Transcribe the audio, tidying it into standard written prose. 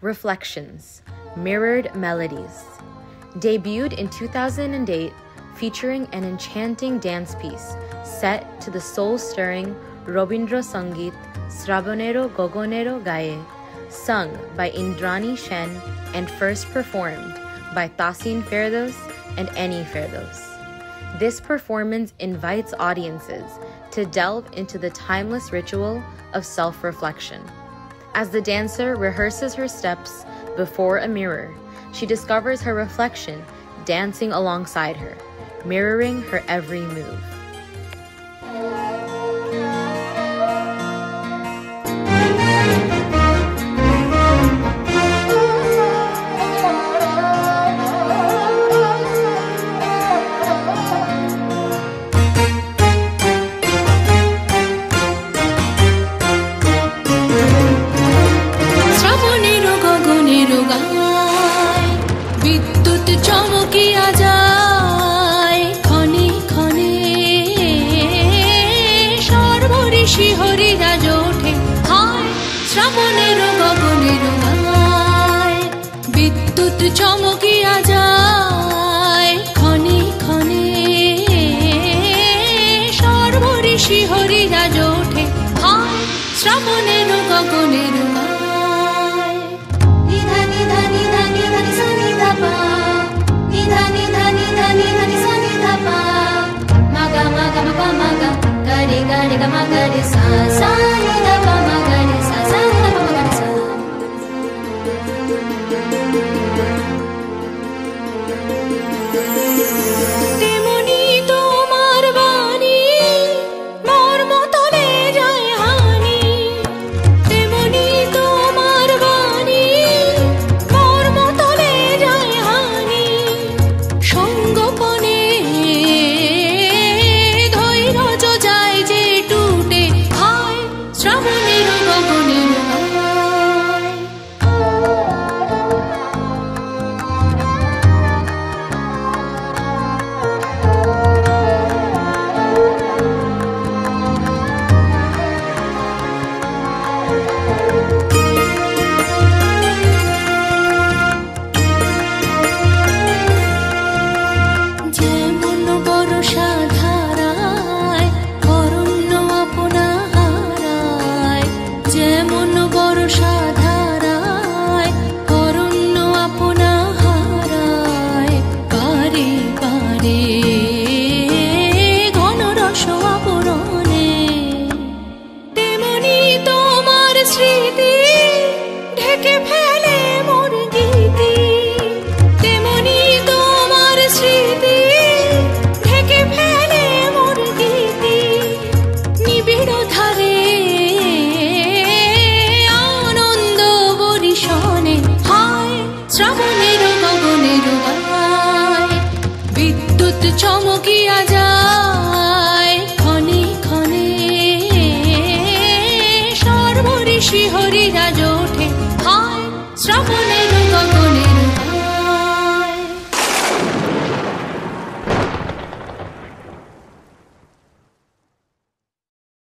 Reflections, Mirrored Melodies. Debuted in 2008, featuring an enchanting dance piece set to the soul-stirring Robindra Sangeet Srabanero Gogonero Gaye, sung by Indrani Shen and first performed by Tasin Ferdos and Eni Ferdos. This performance invites audiences to delve into the timeless ritual of self-reflection. As the dancer rehearses her steps before a mirror, she discovers her reflection dancing alongside her, mirroring her every move. বিদ্যুৎ চমকিয়া যায় ক্ষণে ক্ষণে, সর্বঋষি হরিরাজ ওঠে হায় শ্রাবণের গগনের গায়। বিদ্যুৎ চমকিয়া যায় ক্ষণে ক্ষণে, সর্বঋষি হরিরাজ ওঠে হায় শ্রাবণের গগনের গায়। তেমনি তোমার বাণী মর্ম তলে যায় হানি, তেমনি তোমার বাণী মর্ম তলে যায় হানি। সঙ্গোপনে ধৈর্য যায় যে টুটে হায় শ্রাবণের গগনের গায়। যেমন বর্ষা ধারায় অরণ্য আপনা হারায়, যেমন বর্ষা ধারায় অরণ্য আপনা হারায়, পারে পারে ঘন রস আবরণে। তেমনি তোমার স্মৃতি ঢেকে ফেলে মোর গীতি, তেমনি তোমার স্মৃতি ঢেকে ফেলে মোর গীতি। নিবিড় ধারে আনন্দ বরিশনে হায় শ্রাবণের গগনের গায়। বিদ্যুৎ চমকিয়া যায় ক্ষণে ক্ষণে, সর্বঋষি হরিরাজ ওঠে হায় শ্রাবণ